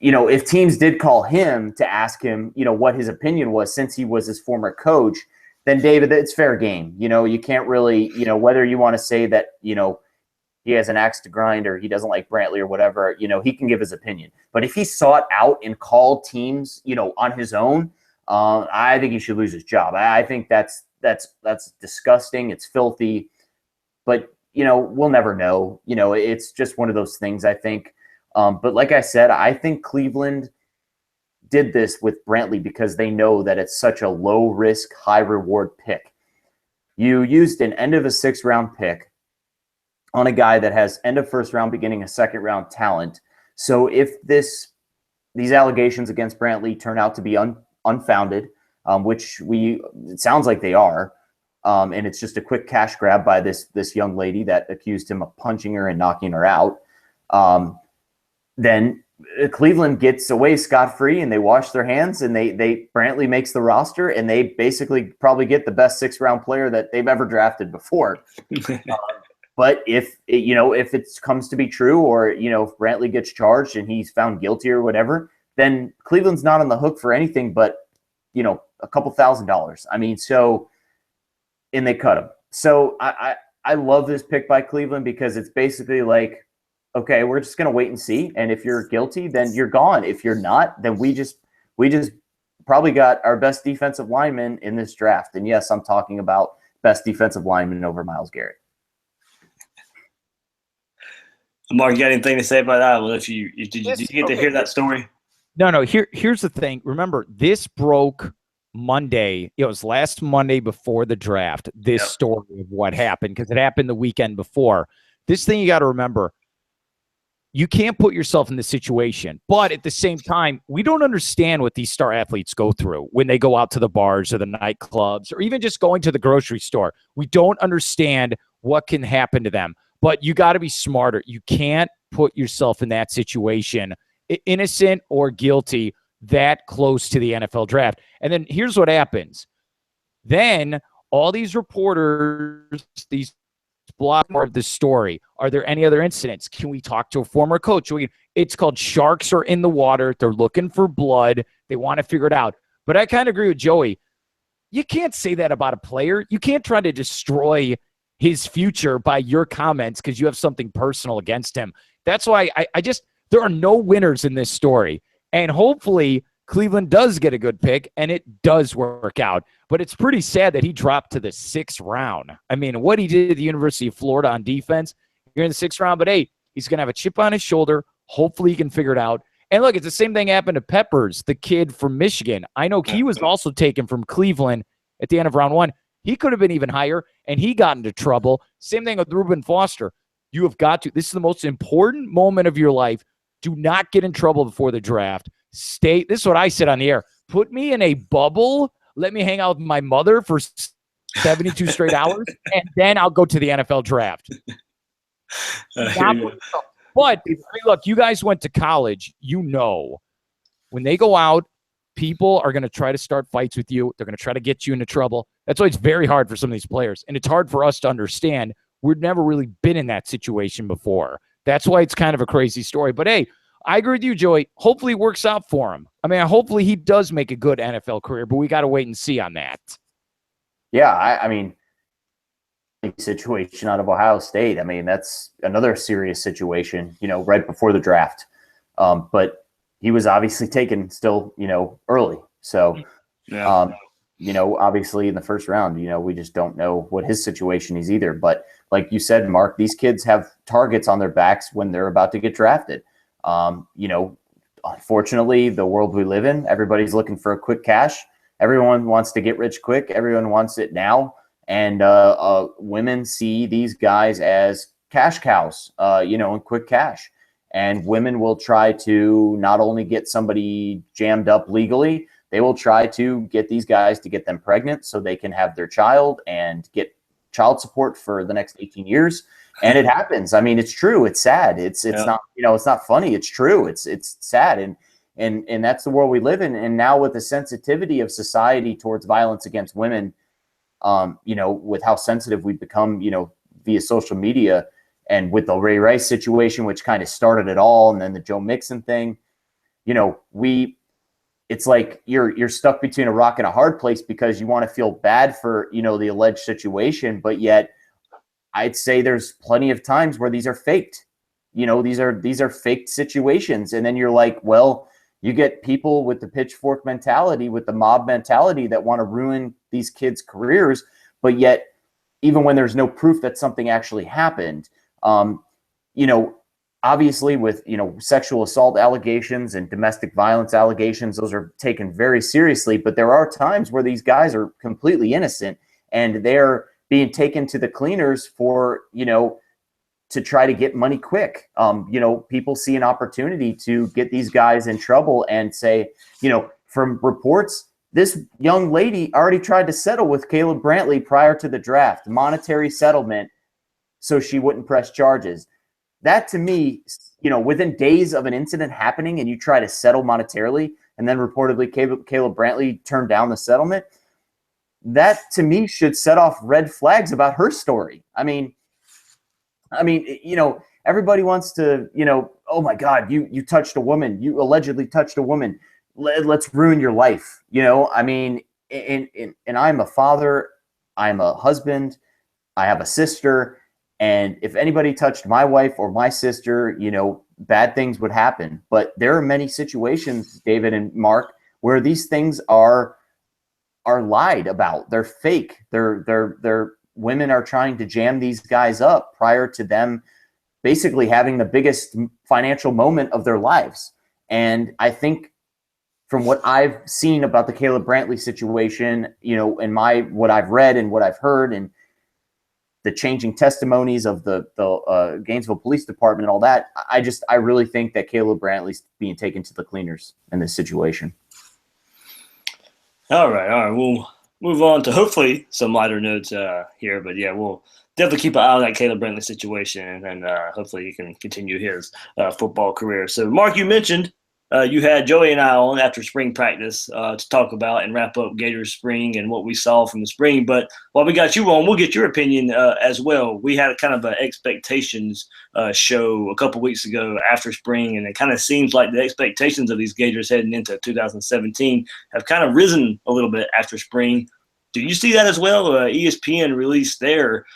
if teams did call him to ask him, what his opinion was, since he was his former coach, then David, it's fair game. You can't really, whether you want to say that, he has an axe to grind or he doesn't like Brantley or whatever, he can give his opinion. But if he sought out and called teams, on his own, I think he should lose his job. I think that's disgusting. It's filthy. But, we'll never know. It's just one of those things, I think. But like I said, I think Cleveland did this with Brantley because they know that it's such a low risk, high reward pick. You used an end of a 6th round pick on a guy that has end of 1st round, beginning of 2nd round talent. So if these allegations against Brantley turn out to be unfounded, which it sounds like they are. And it's just a quick cash grab by this young lady that accused him of punching her and knocking her out. Then Cleveland gets away scot-free, and they wash their hands, and Brantley makes the roster, and they basically probably get the best 6th-round player that they've ever drafted before. But if it comes to be true, or if Brantley gets charged and he's found guilty or whatever, then Cleveland's not on the hook for anything but a couple $1,000s. I mean, and they cut him. So I love this pick by Cleveland, because it's basically like, okay, we're just going to wait and see. And if you're guilty, then you're gone. If you're not, then we just probably got our best defensive lineman in this draft. And yes, I'm talking about best defensive lineman over Myles Garrett. Mark, you got anything to say about that? Well, did you get to hear that story? No. Here's the thing. Remember, this broke Monday. It was last Monday before the draft. This story of what happened, because it happened the weekend before. This thing you got to remember. You can't put yourself in this situation, but at the same time, we don't understand what these star athletes go through when they go out to the bars or the nightclubs, or even just going to the grocery store. We don't understand what can happen to them, but you got to be smarter. You can't put yourself in that situation, innocent or guilty, that close to the NFL draft. And then here's what happens. Then all these reporters, these block of the story. Are there any other incidents? Can we talk to a former coach? It's called sharks are in the water. They're looking for blood. They want to figure it out. But I kind of agree with Joey. You can't say that about a player. You can't try to destroy his future by your comments because you have something personal against him. That's why there are no winners in this story. And hopefully Cleveland does get a good pick and it does work out. But it's pretty sad that he dropped to the 6th round. I mean, what he did at the University of Florida on defense, you're in the 6th round, but hey, he's going to have a chip on his shoulder. Hopefully he can figure it out. And look, it's the same thing happened to Peppers, the kid from Michigan. I know he was also taken from Cleveland at the end of round 1. He could have been even higher, and he got into trouble. Same thing with Reuben Foster. You have got to. This is the most important moment of your life. Do not get in trouble before the draft. This is what I said on the air. Put me in a bubble. Let me hang out with my mother for 72 straight hours, and then I'll go to the NFL draft. But look, you guys went to college. When they go out, people are going to try to start fights with you. They're going to try to get you into trouble. That's why it's very hard for some of these players, and it's hard for us to understand. We've never really been in that situation before. That's why it's kind of a crazy story. But hey, I agree with you, Joey. Hopefully it works out for him. I mean, hopefully he does make a good NFL career, but we got to wait and see on that. Yeah, I mean, situation out of Ohio State. I mean, that's another serious situation, right before the draft. But he was obviously taken still, early. So, obviously in the 1st round, we just don't know what his situation is either. But like you said, Mark, these kids have targets on their backs when they're about to get drafted. Unfortunately, the world we live in, everybody's looking for a quick cash. Everyone wants to get rich quick. Everyone wants it now. And women see these guys as cash cows, and quick cash. And women will try to not only get somebody jammed up legally, they will try to get these guys to get them pregnant so they can have their child and get child support for the next 18 years. And it happens. I mean, it's true. It's sad. It's not, it's not funny. It's true. It's sad. And that's the world we live in. And now with the sensitivity of society towards violence against women, with how sensitive we've become, via social media, and with the Ray Rice situation, which kind of started it all. And then the Joe Mixon thing, it's like you're stuck between a rock and a hard place because you want to feel bad for, the alleged situation, but yet I'd say there's plenty of times where these are faked. These are faked situations. And then you're like, well, you get people with the pitchfork mentality, with the mob mentality that want to ruin these kids' careers. But yet, even when there's no proof that something actually happened, obviously with, sexual assault allegations and domestic violence allegations, those are taken very seriously. But there are times where these guys are completely innocent and they're being taken to the cleaners for, to try to get money quick. People see an opportunity to get these guys in trouble and say, from reports, this young lady already tried to settle with Caleb Brantley prior to the draft, monetary settlement, so she wouldn't press charges. That to me, within days of an incident happening and you try to settle monetarily, and then reportedly Caleb Brantley turned down the settlement, that to me should set off red flags about her story. I mean, everybody wants to, oh my God, you touched a woman, you allegedly touched a woman. Let's ruin your life. And I'm a father, I'm a husband, I have a sister. And if anybody touched my wife or my sister, bad things would happen. But there are many situations, David and Mark, where these things are lied about. They're fake. They're women are trying to jam these guys up prior to them basically having the biggest financial moment of their lives. And I think from what I've seen about the Caleb Brantley situation, and what I've read and what I've heard, and the changing testimonies of the Gainesville Police Department and all that, I really think that Caleb Brantley's being taken to the cleaners in this situation. All right. We'll move on to hopefully some lighter notes here, but yeah, we'll definitely keep an eye on that Caleb Brantley situation, and hopefully he can continue his football career. So, Mark, you mentioned you had Joey and I on after spring practice to talk about and wrap up Gators spring and what we saw from the spring. But while we got you on, we'll get your opinion as well. We had a kind of an expectations show a couple weeks ago after spring, and it kind of seems like the expectations of these Gators heading into 2017 have kind of risen a little bit after spring. Do you see that as well? ESPN released their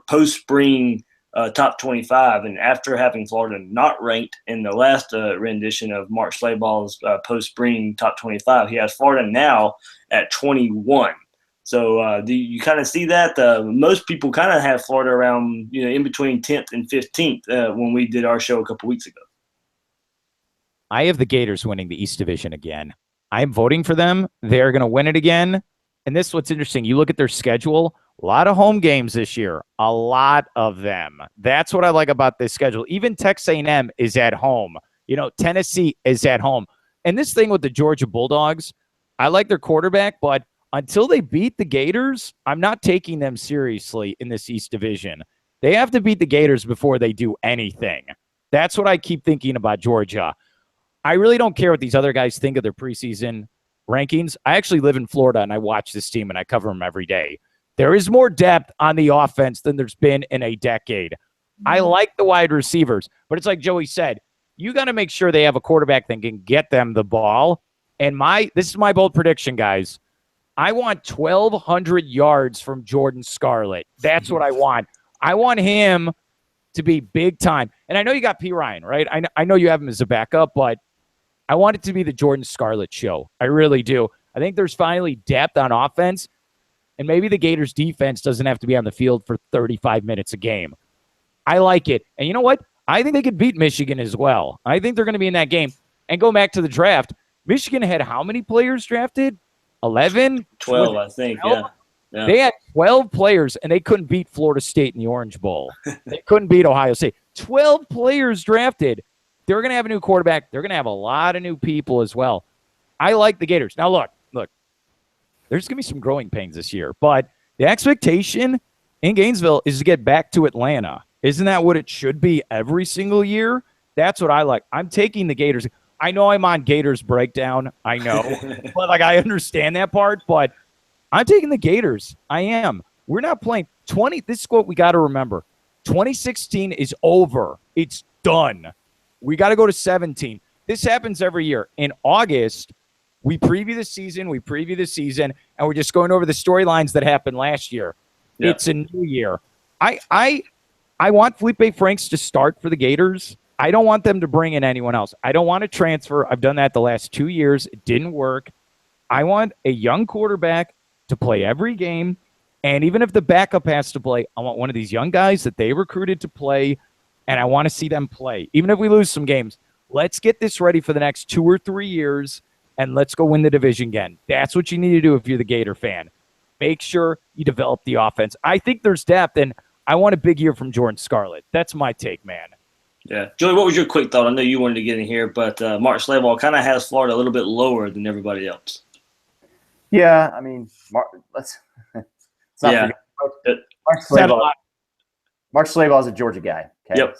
post-spring top 25, and after having Florida not ranked in the last rendition of Mark Slayball's post-spring top 25, he has Florida now at 21. So do you kind of see that? Most people kind of have Florida around, in between 10th and 15th when we did our show a couple weeks ago. I have the Gators winning the East Division again. I'm voting for them. They're going to win it again. And this is what's interesting. You look at their schedule. A lot of home games this year, a lot of them. That's what I like about this schedule. Even Texas A&M is at home. Tennessee is at home. And this thing with the Georgia Bulldogs, I like their quarterback, but until they beat the Gators, I'm not taking them seriously in this East Division. They have to beat the Gators before they do anything. That's what I keep thinking about Georgia. I really don't care what these other guys think of their preseason rankings. I actually live in Florida, and I watch this team, and I cover them every day. There is more depth on the offense than there's been in a decade. I like the wide receivers, but it's like Joey said, you got to make sure they have a quarterback that can get them the ball. And this is my bold prediction, guys. I want 1,200 yards from Jordan Scarlett. That's what I want. I want him to be big time. And I know you got P. Ryan, right? I know you have him as a backup, but I want it to be the Jordan Scarlett show. I really do. I think there's finally depth on offense. And maybe the Gators defense doesn't have to be on the field for 35 minutes a game. I like it. And you know what? I think they could beat Michigan as well. I think they're going to be in that game. And go back to the draft. Michigan had how many players drafted? 11? 12, I think, 12? Yeah. They had 12 players, and they couldn't beat Florida State in the Orange Bowl. They couldn't beat Ohio State. 12 players drafted. They're going to have a new quarterback. They're going to have a lot of new people as well. I like the Gators. Now, look. There's going to be some growing pains this year, but the expectation in Gainesville is to get back to Atlanta. Isn't that what it should be every single year? That's what I like. I'm taking the Gators. I know I'm on Gators breakdown. I know, but I understand that part, but I'm taking the Gators. I am. We're not playing 20. This is what we got to remember. 2016 is over. It's done. We got to go to 17. This happens every year. In August, we preview the season, and we're just going over the storylines that happened last year. Yeah. It's a new year. I want Felipe Franks to start for the Gators. I don't want them to bring in anyone else. I don't want to transfer. I've done that the last 2 years. It didn't work. I want a young quarterback to play every game, and even if the backup has to play, I want one of these young guys that they recruited to play, and I want to see them play. Even if we lose some games, let's get this ready for the next 2 or 3 years, and let's go win the division again. That's what you need to do if you're the Gator fan. Make sure you develop the offense. I think there's depth, and I want a big year from Jordan Scarlett. That's my take, man. Yeah. Joey, what was your quick thought? I know you wanted to get in here, but Mark Slayball kind of has Florida a little bit lower than everybody else. Yeah, I mean, let's not forget. Mark Slaybaugh is a Georgia guy. Okay? Yep.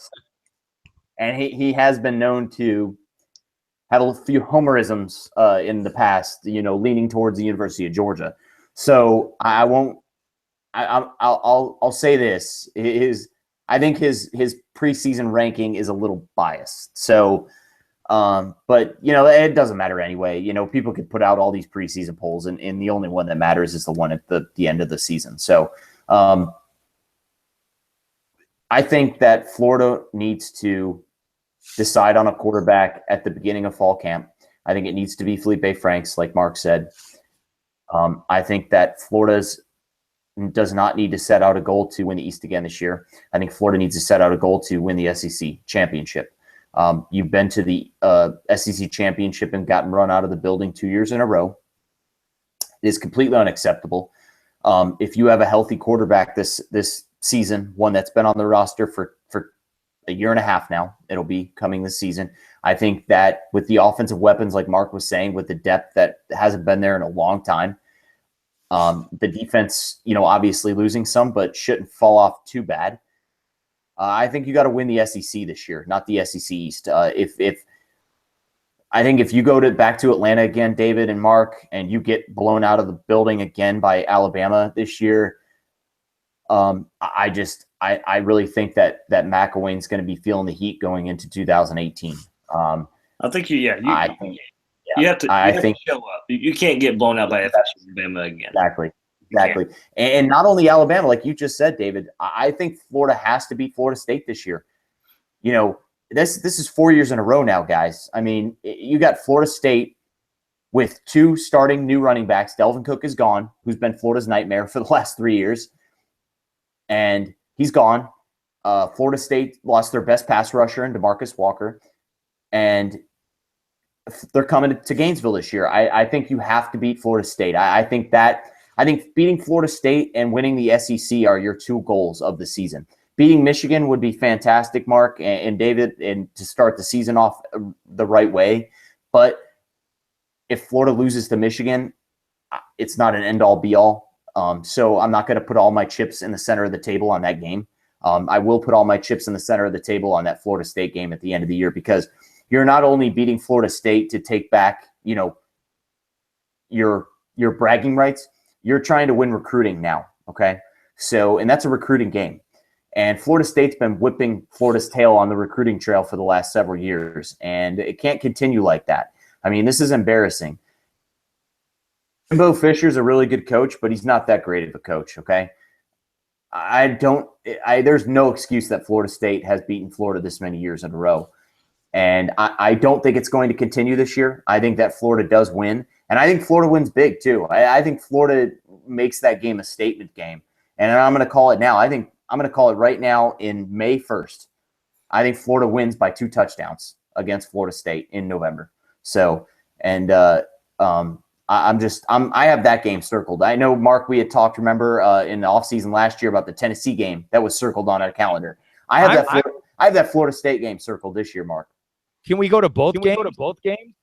And he has been known to have a few homerisms in the past, leaning towards the University of Georgia. So I'll say this: I think his preseason ranking is a little biased. So, but it doesn't matter anyway. People could put out all these preseason polls, and the only one that matters is the one at the end of the season. So, I think that Florida needs to decide on a quarterback at the beginning of fall camp. I think it needs to be Felipe Franks, like Mark said. I think that Florida does not need to set out a goal to win the East again this year. I think Florida needs to set out a goal to win the SEC championship. You've been to the SEC championship and gotten run out of the building 2 years in a row. It is completely unacceptable. If you have a healthy quarterback this season, one that's been on the roster for a year and a half now, it'll be coming this season. I think that with the offensive weapons, like Mark was saying, with the depth that hasn't been there in a long time, the defense, obviously losing some, but shouldn't fall off too bad. I think you got to win the SEC this year, not the SEC East. I think if you go back to Atlanta again, David and Mark, and you get blown out of the building again by Alabama this year, I really think that McElwain's going to be feeling the heat going into 2018. I think you have to show up. You can't get blown out by Alabama again. Exactly. And not only Alabama, like you just said, David, I think Florida has to beat Florida State this year. This is 4 years in a row now, guys. I mean, you got Florida State with two starting new running backs. Delvin Cook is gone, who's been Florida's nightmare for the last 3 years. And he's gone. Florida State lost their best pass rusher in DeMarcus Walker. And they're coming to Gainesville this year. I think you have to beat Florida State. I think beating Florida State and winning the SEC are your two goals of the season. Beating Michigan would be fantastic, Mark and David, and to start the season off the right way. But if Florida loses to Michigan, it's not an end-all, be-all. So I'm not going to put all my chips in the center of the table on that game. I will put all my chips in the center of the table on that Florida State game at the end of the year, because you're not only beating Florida State to take back, your bragging rights, you're trying to win recruiting now. Okay. So, and that's a recruiting game. And Florida State's been whipping Florida's tail on the recruiting trail for the last several years, and it can't continue like that. I mean, this is embarrassing. Bo Fisher's a really good coach, but he's not that great of a coach, okay? There's no excuse that Florida State has beaten Florida this many years in a row. And I don't think it's going to continue this year. I think that Florida does win. And I think Florida wins big, too. I think Florida makes that game a statement game. And I'm going to call it now. I'm going to call it right now in May 1st. I think Florida wins by 2 touchdowns against Florida State in November. So, and I have that game circled. I know, Mark, we had talked, remember, in the offseason last year about the Tennessee game that was circled on our calendar. I have that Florida State game circled this year, Mark. Can we go to both games?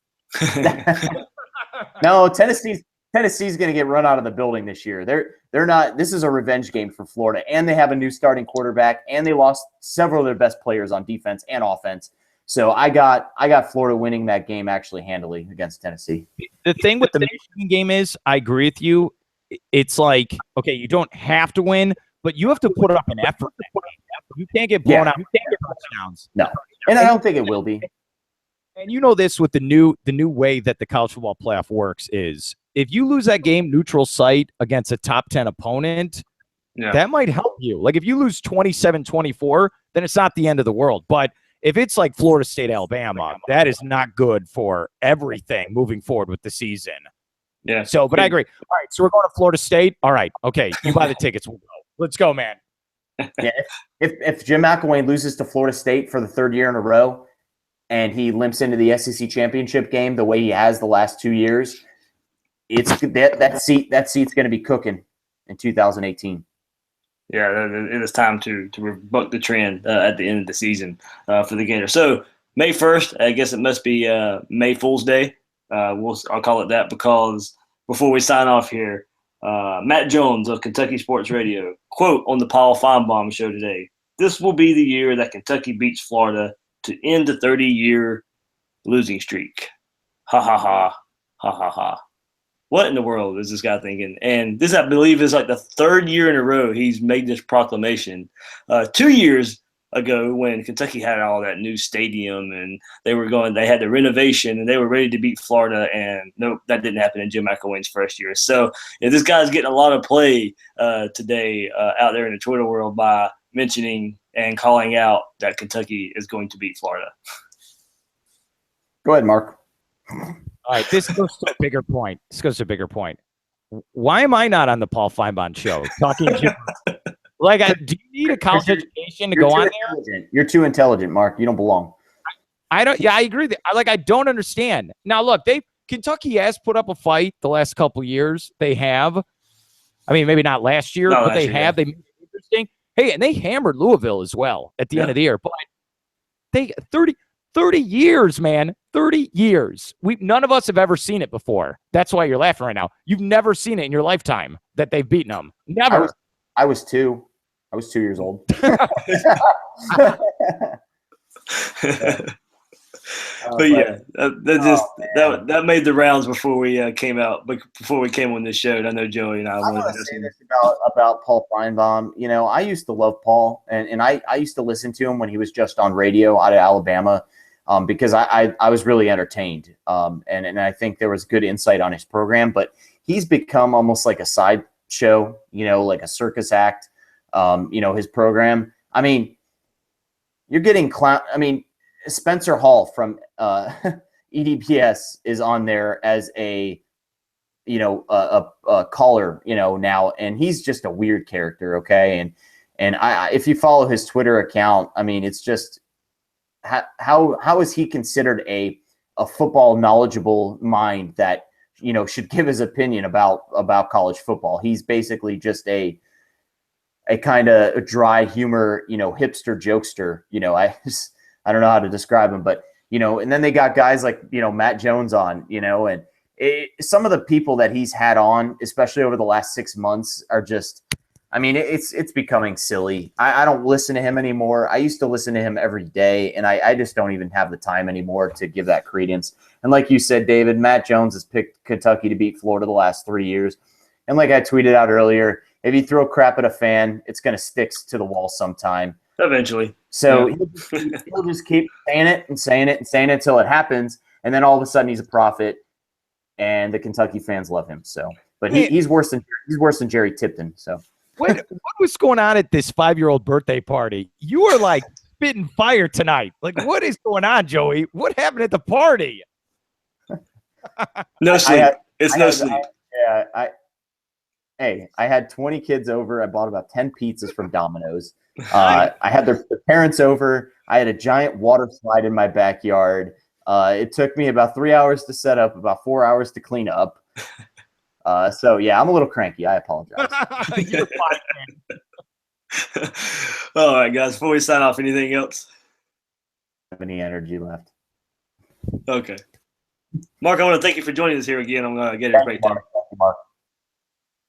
No, Tennessee's going to get run out of the building this year. They're not. This is a revenge game for Florida, and they have a new starting quarterback, and they lost several of their best players on defense and offense. So I got Florida winning that game actually handily against Tennessee. The thing with the Michigan game is, I agree with you. It's like, okay, you don't have to win, but you have to put up an effort. You can't get blown out. You can't get touchdowns. No, and I don't think it will be. And you know this with the new way that the college football playoff works is, if you lose that game neutral site against a top 10 opponent, that might help you. Like if you lose 27-24, then it's not the end of the world. But if it's like Florida State, Alabama, that is not good for everything moving forward with the season. Yeah. So, but I agree. All right, so we're going to Florida State. All right, okay, you buy the tickets. We'll go. Let's go, man. Yeah. If Jim McElwain loses to Florida State for the 3rd year in a row, and he limps into the SEC championship game the way he has the last 2 years, it's that seat's going to be cooking in 2018. Yeah, it is time to rebuck the trend at the end of the season for the Gators. So May 1st, I guess it must be May Fool's Day. I'll call it that, because before we sign off here, Matt Jones of Kentucky Sports Radio, quote on the Paul Feinbaum show today, "This will be the year that Kentucky beats Florida to end the 30-year losing streak. Ha, ha, ha. Ha, ha, ha." What in the world is this guy thinking? And this, I believe, is like the third year in a row he's made this proclamation. 2 years ago, when Kentucky had all that new stadium and they had the renovation and they were ready to beat Florida, and nope, that didn't happen in Jim McElwain's first year. So this guy's getting a lot of play today out there in the Twitter world by mentioning and calling out that Kentucky is going to beat Florida. Go ahead, Mark. All right, this goes to a bigger point. Why am I not on the Paul Feinbaum show talking to like, do you need a college education to go on there? You're too intelligent, Mark. You don't belong. I don't. Yeah, I agree. I don't understand. Now, look, Kentucky has put up a fight the last couple of years. They have. I mean, maybe not last year, but they have. They made it interesting. Hey, and they hammered Louisville as well at the end of the year. But they 30 years, man. 30 years. None of us have ever seen it before. That's why you're laughing right now. You've never seen it in your lifetime that they've beaten them. Never. I was 2. I was 2 years old. But yeah, that made the rounds before we came out. But before we came on this show, and I know Joey and I want to say this about Paul Feinbaum. You know, I used to love Paul, and I used to listen to him when he was just on radio out of Alabama, because I was really entertained, and I think there was good insight on his program. But he's become almost like a side show, you know, like a circus act. You know, his program. I mean, you're getting clown. I mean, Spencer Hall from EDPS is on there as a caller, you know, now, and he's just a weird character. Okay. And if you follow his Twitter account, I mean, it's just how is he considered a football knowledgeable mind that, you know, should give his opinion about college football? He's basically just a kind of a dry humor, you know, hipster jokester, you know. I don't know how to describe him, but, you know, and then they got guys like, you know, Matt Jones on, you know, and some of the people that he's had on, especially over the last 6 months, are just, I mean, it's becoming silly. I don't listen to him anymore. I used to listen to him every day, and I just don't even have the time anymore to give that credence. And like you said, David, Matt Jones has picked Kentucky to beat Florida the last 3 years. And like I tweeted out earlier, if you throw crap at a fan, it's going to stick to the wall sometime. Eventually. So he'll just keep saying it and saying it and saying it until it happens. And then all of a sudden he's a prophet, and the Kentucky fans love him. So, but he's worse than Jerry Tipton. So what was going on at this 5-year-old birthday party? You were like spitting fire tonight. Like, what is going on, Joey? What happened at the party? No sleep. It's no sleep. I had 20 kids over. I bought about 10 pizzas from Domino's. I had their parents over. I had a giant water slide in my backyard. It took me about 3 hours to set up, about 4 hours to clean up. So yeah, I'm a little cranky. I apologize. You're fine, man. All right, guys. Before we sign off, anything else? Have any energy left? Okay, Mark, I want to thank you for joining us here again. I'm gonna get it right down. Mark.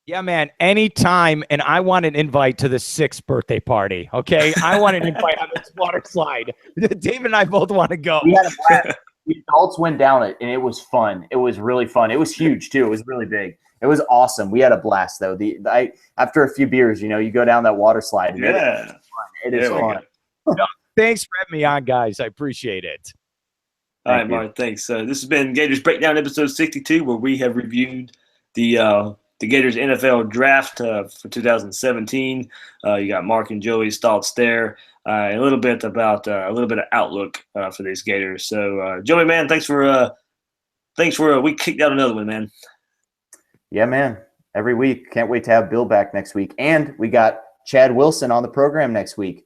Yeah, man, anytime. And I want an invite to the 6th birthday party, okay? I want an invite on this water slide. David and I both want to go. We had a blast. The adults went down it, and it was fun. It was really fun. It was huge, too. It was really big. It was awesome. We had a blast, though. After a few beers, you know, you go down that water slide. And it is fun. Thanks for having me on, guys. I appreciate it. All right, Mark, thanks. This has been Gators Breakdown episode 62, where we have reviewed the Gators NFL draft for 2017. You got Mark and Joey's thoughts there, and a little bit of outlook for these Gators. So, Joey, man, thanks for we kicked out another one, man. Yeah, man. Every week. Can't wait to have Bill back next week. And we got Chad Wilson on the program next week.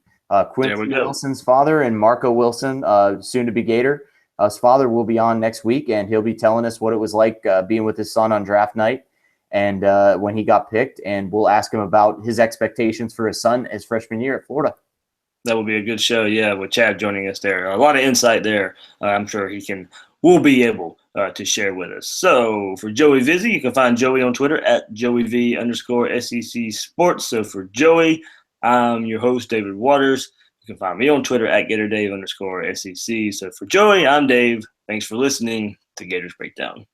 Quincy Wilson's father and Marco Wilson, soon to be Gator. His father will be on next week, and he'll be telling us what it was like being with his son on draft night. And when he got picked, and we'll ask him about his expectations for his son his freshman year at Florida. That will be a good show, yeah, with Chad joining us there. A lot of insight there. I'm sure we'll be able to share with us. So for Joey Vizzy, you can find Joey on Twitter at JoeyV_SEC Sports. So for Joey, I'm your host, David Waters. You can find me on Twitter at GatorDave_SEC. So for Joey, I'm Dave. Thanks for listening to Gators Breakdown.